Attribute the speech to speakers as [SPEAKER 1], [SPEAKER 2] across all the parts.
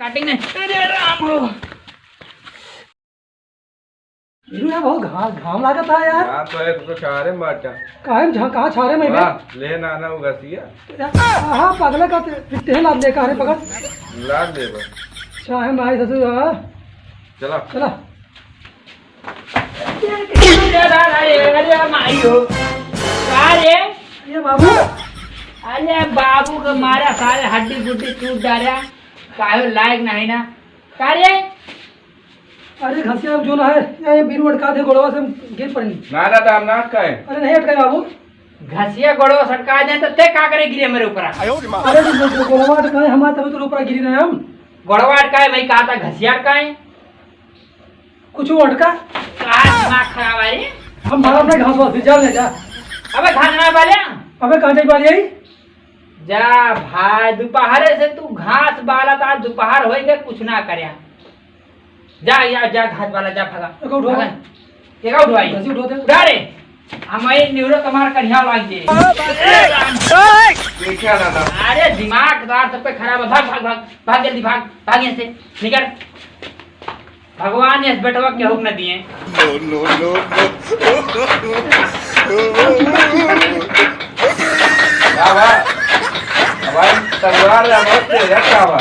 [SPEAKER 1] काटेंगे। अरे राम हो
[SPEAKER 2] यार बहुत घाम लागत है यार।
[SPEAKER 3] हाँ तो है तो छारे माचा
[SPEAKER 2] काहे कहाँ छारे में बे?
[SPEAKER 3] ले नाना उगसिया
[SPEAKER 2] हाँ पगले का तेल आप लेकर है पकड़
[SPEAKER 3] लाग दे बस
[SPEAKER 2] चाहे माई ससुर हाँ
[SPEAKER 3] चला
[SPEAKER 2] चला।
[SPEAKER 1] अरे माइयो अरे
[SPEAKER 2] ये बाबू
[SPEAKER 1] अरे बाबू के मारा सारे हड्डी गुड्डी टूट डाला काहे लायक नहीं ना कार्य
[SPEAKER 2] अरे घसिया जो ना है ये बीरू अटका दे गोड़वा से गिर पड़ी।
[SPEAKER 3] नाना दाम नाक का है
[SPEAKER 2] अरे नहीं अटका बाबू।
[SPEAKER 1] घसिया गोड़ो सटका दे तो ते का करे गिरे मेरे ऊपर
[SPEAKER 2] अरे गोड़वा अटका है हमारे तभी तो ऊपर गिरी रहे हम।
[SPEAKER 1] गोड़वा अटका है भाई कहा था घसिया अटका है
[SPEAKER 2] कुछ अटका
[SPEAKER 1] का दिमाग खराब है रे।
[SPEAKER 2] हम मारा अपने घास वास जा ले जा।
[SPEAKER 1] अबे घासना वाले
[SPEAKER 2] अबे कहाँ जाई वाली आई
[SPEAKER 1] जा भाई दोपहर से तू घास बाला था दोपहर हो गए कुछ ना करे जा या जा घास वाला जा भगा
[SPEAKER 2] एक उठो
[SPEAKER 1] एक उठवाई
[SPEAKER 2] घसी उठो दे
[SPEAKER 1] उठा रे हमें न्यूरो तुम्हारा कन्या लाग दे
[SPEAKER 3] देखा दादा
[SPEAKER 1] अरे दिमाग दार सब पे खराब है भाग भाग भाग भाग जल्दी भाग भाग यहाँ से निकल भगवान इस बेटवा के हुक्म न दिए
[SPEAKER 3] क्या बा हमारी तलवार या मत है क्या बा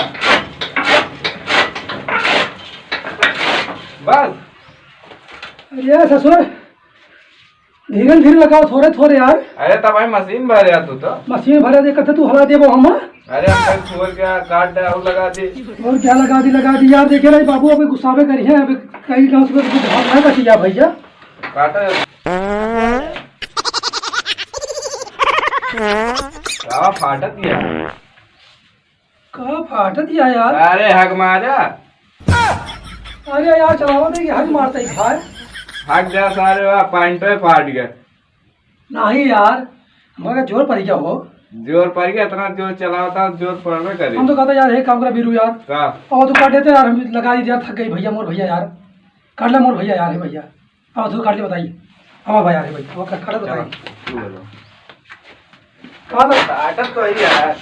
[SPEAKER 3] बस
[SPEAKER 2] अरे ससुर धीरे धीरे लगाओ थोड़े थोड़े यार।
[SPEAKER 3] अरे तब भाई मशीन भर तू तो
[SPEAKER 2] मशीन भरे दे कथे तू हला दे वो हम।
[SPEAKER 3] अरे हम छोड़ क्या काट दे और लगा दे
[SPEAKER 2] और क्या लगा दी यार। देखे रहे बाबू अभी गुस्सा में करी है अभी कहीं गाँव से कुछ भाग ना कटी यार भैया
[SPEAKER 3] काटा क्या फाटत दिया
[SPEAKER 2] कहाँ फाट दिया यार।
[SPEAKER 3] अरे हक मारा
[SPEAKER 2] अरे यार चलावा दे कि हज मारता ही खाए
[SPEAKER 3] हक जा सारे वहाँ पैंट पे फाट गया
[SPEAKER 2] नहीं यार मगर जोर पड़ गया हो।
[SPEAKER 3] जोर पड़ गया इतना जोर चलाओ था जोर पड़ने करे
[SPEAKER 2] हम तो कहते यार एक काम कर बीरू यार
[SPEAKER 3] का
[SPEAKER 2] और तू काट देते यार हम लगा दी यार थक गई भैया मोर भैया यार काट ले मोर भैया यार है भैया अब तू काट ले बताइए हमारा भैया है भैया वो खड़ा बताइए
[SPEAKER 3] तू बोलो
[SPEAKER 2] कहा था
[SPEAKER 3] फाटत तो ही यार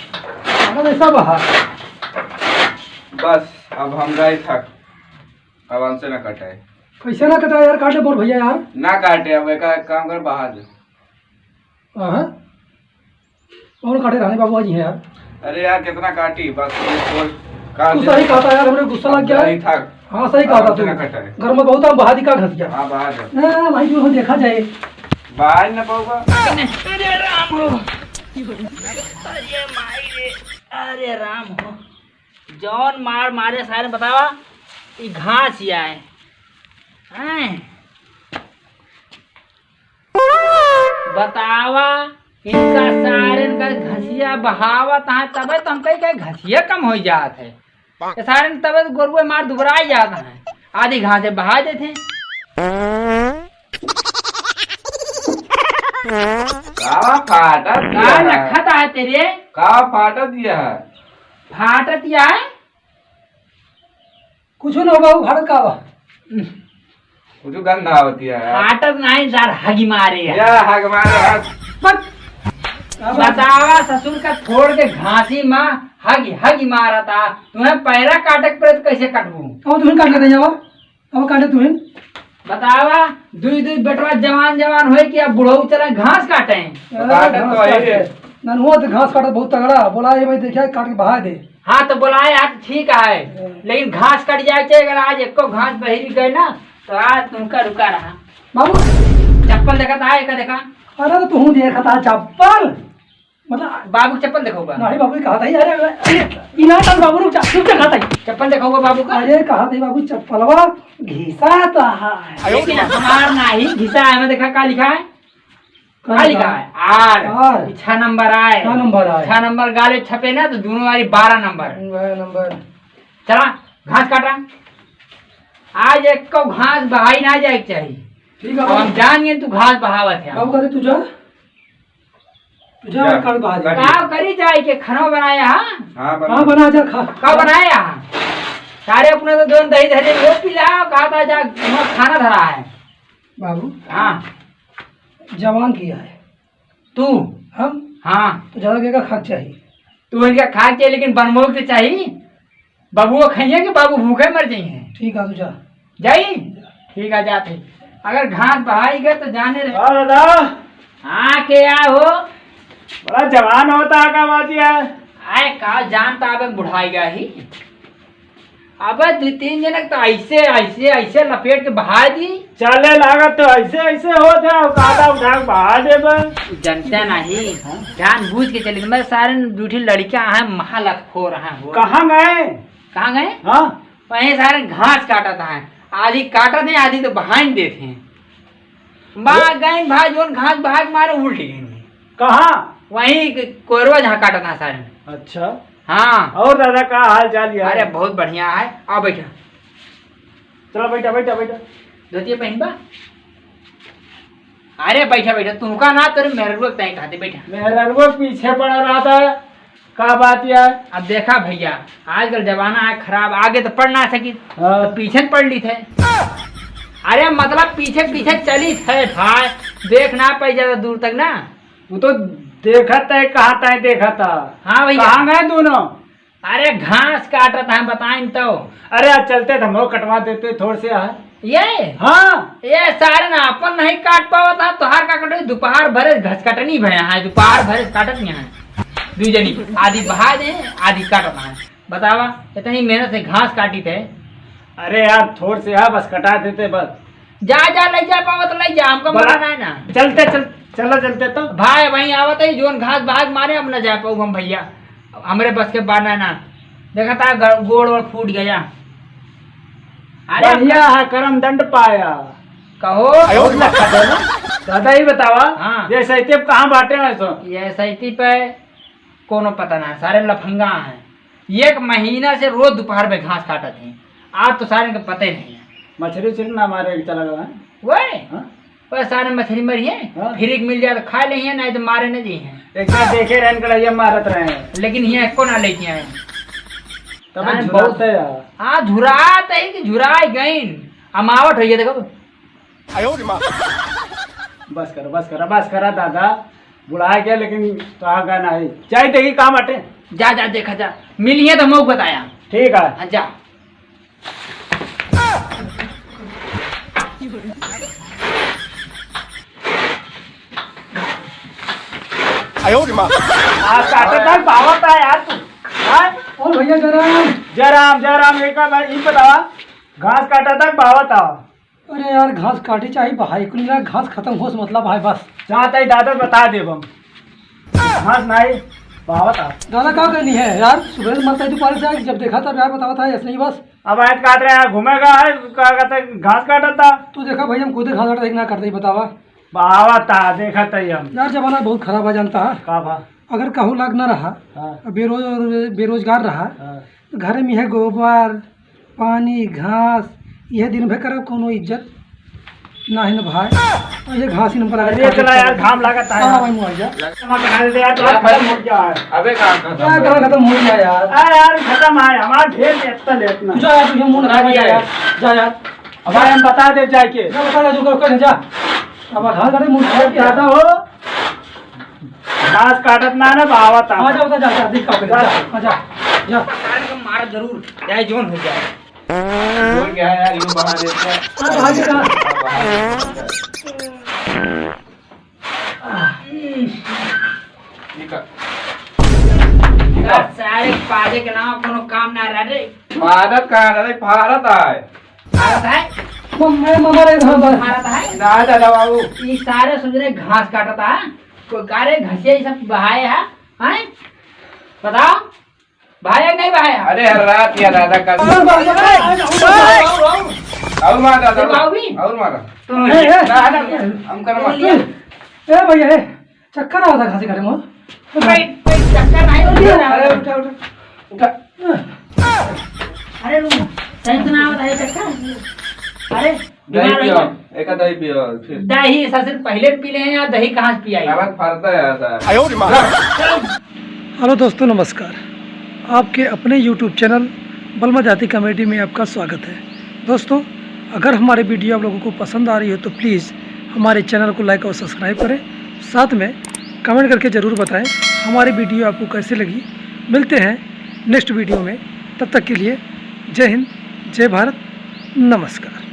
[SPEAKER 2] हमारा ऐसा बहा
[SPEAKER 3] बस अब हम गए थक अब हमसे न कटाए
[SPEAKER 2] कैसे ना कटा यार काट ले मोर भैया यार।
[SPEAKER 3] ना काटे अब एक काम कर बाहर दे
[SPEAKER 2] हाँ और काटे रहने बाबू जी हैं यार।
[SPEAKER 3] अरे यार कितना काटी बस
[SPEAKER 2] तू सही कहा था यार हमने गुस्सा लग गया है।
[SPEAKER 3] थक
[SPEAKER 2] हाँ सही कहा था तू
[SPEAKER 3] ना कटाए
[SPEAKER 2] घर में बहुत हम बहादी का घस गया।
[SPEAKER 3] हाँ बाहर जा
[SPEAKER 2] ना भाई जो देखा जाए
[SPEAKER 3] बाहर न पाऊंगा
[SPEAKER 1] अरे राम हो अरे माई रे अरे राम हो जौन मार मारे सारे बतावा ये घास ही आए हैं बतावा इनका सारे इनका घसिया बहावत है तबे तो हम कहीं घसिया कम हो जात है ये सारे तबे तो गोरुए मार दुबरा ही जाता है आधी घासे बहा देते
[SPEAKER 3] का फाटत
[SPEAKER 1] का
[SPEAKER 3] दिया है
[SPEAKER 1] रखा है तेरे
[SPEAKER 3] का फाटत दिया है
[SPEAKER 1] फाटत या है
[SPEAKER 2] कुछ ना होगा वो भारत का बा
[SPEAKER 3] कुछ गंदा होती है
[SPEAKER 1] फाटत नहीं जार हगी मारे है।
[SPEAKER 3] या हक मारे हाथ
[SPEAKER 1] बतावा ससुर का छोड़ के घासी माँ हगी हगी मारा था तुम्हें पैरा काटक पर कैसे कटबू
[SPEAKER 2] अब तुम्हें काट लेते जावा अब काटे तुम्हें
[SPEAKER 1] बतावा दुई दुई बेटवा जवान जवान हो कि अब बुढ़ऊ चला घास काटे
[SPEAKER 2] ननहुआ तो घास काटा बहुत तगड़ा बोला ये भाई देखिए काट के बहा दे।
[SPEAKER 1] हाँ तो बोलाए आज ठीक है लेकिन घास कट जाए चाहिए अगर आज एको घास बहिरी गए ना तो आज तुमका रुका रहा
[SPEAKER 2] बाबू
[SPEAKER 1] चप्पल देखा था एक देखा
[SPEAKER 2] अरे तो तू देखा था चप्पल मतलब
[SPEAKER 1] बाबू चप्पल देखोगा
[SPEAKER 2] नहीं बाबू कहा था अरे इना तन बाबू रुक जा कहा था
[SPEAKER 1] चप्पल देखोगा बाबू का
[SPEAKER 2] अरे कहा था बाबू चप्पलवा घिसा था
[SPEAKER 1] लेकिन हमार नहीं घिसा है मैं देखा का लिखा है का लिखा है आर
[SPEAKER 2] आर।
[SPEAKER 1] 6 नंबर आए
[SPEAKER 2] 6 नंबर आए
[SPEAKER 1] 6 नंबर गाले छपे ना तो दोनों वाली 12 नंबर
[SPEAKER 2] नंबर
[SPEAKER 1] चला घास काटा आज एक को घास बहाई ना जाए चाहिए
[SPEAKER 2] ठीक है
[SPEAKER 1] अब हम जान गए तू घास बहावत है
[SPEAKER 2] बाबू कहते तुझा तुझा
[SPEAKER 3] जा,
[SPEAKER 2] काट बहा दे।
[SPEAKER 1] का करी जाए के खाना बनाया हाँ
[SPEAKER 3] हाँ
[SPEAKER 2] हाँ बना जा खा
[SPEAKER 1] का बनाया सारे अपने तो दोन दही धरे वो पिलाओ कहा था जा खाना धरा है
[SPEAKER 2] बाबू
[SPEAKER 1] हाँ
[SPEAKER 2] जवान किया है
[SPEAKER 1] तू
[SPEAKER 2] हम
[SPEAKER 1] हाँ
[SPEAKER 2] तो ज्यादा के का खाक चाहिए
[SPEAKER 1] तू इनका खा के लेकिन बनमोग से चाहिए बाबू खाइए कि बाबू भूखे मर जाइए।
[SPEAKER 2] ठीक है तू जा।
[SPEAKER 1] जाई ठीक है जाते। अगर घास बहाई गए तो जाने रहे।
[SPEAKER 3] हाँ दादा,
[SPEAKER 1] हाँ क्या हो
[SPEAKER 3] बड़ा जवान होता है का बाजी है।
[SPEAKER 1] आए का जानता अब बुढ़ाई गया ही। अब 2-3 जनक तो ऐसे ऐसे ऐसे लपेट के बहा दी।
[SPEAKER 3] चले लागत तो ऐसे ऐसे होते हैं, काटा उठा के बहा दे बस।
[SPEAKER 1] जनता नहीं जान बूझ के चले। मैं सारे दूठी लड़कियां हैं महालत खो रहा हूँ।
[SPEAKER 3] कहाँ गए?
[SPEAKER 1] कहाँ गए?
[SPEAKER 3] हाँ
[SPEAKER 1] वहीं सारे घास काटा था। आधी काटा थे आधी तो बहान देते। भाग गए भाई जोन घास भाग मारे उल्ट गए।
[SPEAKER 3] कहाँ?
[SPEAKER 1] वहीं कोरवा जहाँ काटा था सारे।
[SPEAKER 3] अच्छा
[SPEAKER 1] हाँ
[SPEAKER 3] और दादा का हाल चाल है?
[SPEAKER 1] अरे बहुत बढ़िया है। आओ बैठा।
[SPEAKER 3] चलो बैठा बैठा बैठा।
[SPEAKER 1] धोती पहन बा। अरे बैठा बैठा तुमका ना तेरे मेरे तय खाते बैठा।
[SPEAKER 3] मेरे पीछे पड़ रहा था का बात है।
[SPEAKER 1] अब देखा भैया आजकल जमाना है खराब। आगे तो पढ़ ना सकी तो पीछे पढ़ ली थे। अरे मतलब पीछे पीछे चली थे भाई। देख ना पाई ज्यादा दूर तक ना।
[SPEAKER 3] वो तो देखा था कहा था देखा था।
[SPEAKER 1] हाँ भैया
[SPEAKER 3] कहाँ गए दोनों?
[SPEAKER 1] अरे घास काटा था बताएं तो।
[SPEAKER 3] अरे आज चलते हम लोग कटवा देते थोड़े से है।
[SPEAKER 1] ये
[SPEAKER 3] हाँ
[SPEAKER 1] ये सारे ना अपन नहीं काट पावा था तोहार का कटो दोपहर भरे घस कटनी भया है। दोपहर भरे काटत नहीं है। दू जनी आधी बहा दे आधी काटत है। बतावा इतनी मेहनत से घास काटी थे।
[SPEAKER 3] अरे यार थोड़े से है बस कटा देते बस।
[SPEAKER 1] जा जा ले जा पावा तो ले जा हमको मना है ना।
[SPEAKER 3] चलते चलो चलते तो।
[SPEAKER 1] भाई वहीं आवत है जोन घास भाग मारे अब न जा पाऊ हम भैया। हमरे बस के बाना ना। देखा था गोड़ वोड़ फूट गया। अरे
[SPEAKER 3] बढ़िया है करम दंड पाया।
[SPEAKER 1] कहो
[SPEAKER 3] दादा ही बतावा।
[SPEAKER 1] हाँ।
[SPEAKER 3] ये सैतीब कहाँ बांटे हैं सो?
[SPEAKER 1] ये सैती पे कोनो पता ना सारे लफंगा हैं। 1 महीना से रोज दोपहर में घास काटते हैं। आज तो सारे को पता ही नहीं है।
[SPEAKER 3] मछली उछली ना मारे चला गया है?
[SPEAKER 1] वही वह सारे मछली मरिए
[SPEAKER 3] हाँ।
[SPEAKER 1] फिर एक मिल जाए तो खा ले नहीं तो मारे नहीं दिए हैं।
[SPEAKER 3] एक बार देखे रहन कड़ैया मारत रहे हैं।
[SPEAKER 1] लेकिन यहाँ को ना लेके आए।
[SPEAKER 3] तब
[SPEAKER 1] हाँ,
[SPEAKER 3] बहुत है यार।
[SPEAKER 1] हाँ झुरात है कि झुराई गई अमावट हो देखो।
[SPEAKER 3] बस करा दादा। बुढ़ा गया लेकिन कहा का नहीं चाहे देखी काम हटे।
[SPEAKER 1] जा जा देखा जा मिली है तो मैं बताया।
[SPEAKER 3] ठीक है
[SPEAKER 1] हाँ, जा
[SPEAKER 3] काटा था बावत है यार तू। हाँ?
[SPEAKER 2] और भैया
[SPEAKER 3] जराम एक बार ये बतावा घास काटा था बावत था।
[SPEAKER 2] अरे यार घास काटी चाहिए बहाई कुल मिला घास खत्म हो मतलब भाई बस।
[SPEAKER 3] चाहता ही दादा बता दे हम घास नहीं बावत था।
[SPEAKER 2] दादा क्या करनी है यार सुबह मरता है दोपहर से जब देखा था यार बतावा था ऐसे नहीं बस।
[SPEAKER 3] अब आज काट रहे हैं घूमेगा है क्या कहते हैं, घास काटा था
[SPEAKER 2] तू देखा भैया हम खुद घास काटा देखना करते ही बतावा।
[SPEAKER 3] बावत था देखा था हम।
[SPEAKER 2] यार जमाना बहुत खराब है जानता है।
[SPEAKER 3] का भा?
[SPEAKER 2] अगर कहूँ लाग ना रहा
[SPEAKER 3] हाँ,
[SPEAKER 2] बेरोजगार रहा
[SPEAKER 3] हाँ।
[SPEAKER 2] तो घर में है गोबर पानी घास यह दिन भर करब कोनो इज्जत ना है ना भाई। और ये घास ही नंबर
[SPEAKER 3] अरे चला यार घाम लागत है
[SPEAKER 2] हाँ भाई मुआवजा
[SPEAKER 3] अबे
[SPEAKER 2] क्या करा खत्म हो गया यार।
[SPEAKER 3] यार खत्म है हमारा ढेर लेता लेतना।
[SPEAKER 2] जा यार तुझे मुंह लगा दिया यार। जा यार
[SPEAKER 3] अब हम बता दे जाके
[SPEAKER 2] जा बता जो कर जा। अब घास काटे मुंह लगा दिया
[SPEAKER 3] ज्यादा हो घास काटत ना बावत
[SPEAKER 2] आ जा बता जा देख का जा जा जा
[SPEAKER 1] मारा जरूर चाहे जोन हो जाए।
[SPEAKER 3] बोल गया यार यूं बना देते हैं।
[SPEAKER 2] हाँ भाई का
[SPEAKER 1] सारे पाजे के नाम कोनो काम ना रह रे।
[SPEAKER 3] भारत का है भारत है
[SPEAKER 1] भारत है
[SPEAKER 2] मम्मा रे
[SPEAKER 1] भारत है।
[SPEAKER 3] ना दादा बाबू
[SPEAKER 1] ये सारे सोच रहे घास काटता है कोई गारे घसिया ये सब बहाए है हैं बताओ भाया नहीं भाया।
[SPEAKER 3] अरे हर रात या दादा का और मार दादा और मारा हम कर मार
[SPEAKER 2] ए भैया ए चक्कर आ रहा था घास काटे मुंह।
[SPEAKER 1] चक्कर नहीं
[SPEAKER 2] अरे उठा उठा
[SPEAKER 1] अरे टेंशन ना होता है चक्कर। अरे
[SPEAKER 3] दही पियो एक दही पियो फिर
[SPEAKER 1] दही सबसे पहले पी ले या दही कहाँ से पिया
[SPEAKER 3] आवाज फाड़ता है ऐसा।
[SPEAKER 2] हेलो दोस्तों नमस्कार। आपके अपने YouTube चैनल बलमा जाति कमेटी में आपका स्वागत है। दोस्तों अगर हमारे वीडियो आप लोगों को पसंद आ रही हो तो प्लीज़ हमारे चैनल को लाइक और सब्सक्राइब करें। साथ में कमेंट करके ज़रूर बताएं हमारी वीडियो आपको कैसे लगी। मिलते हैं नेक्स्ट वीडियो में। तब तक के लिए जय हिंद, जय भारत, नमस्कार।